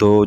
2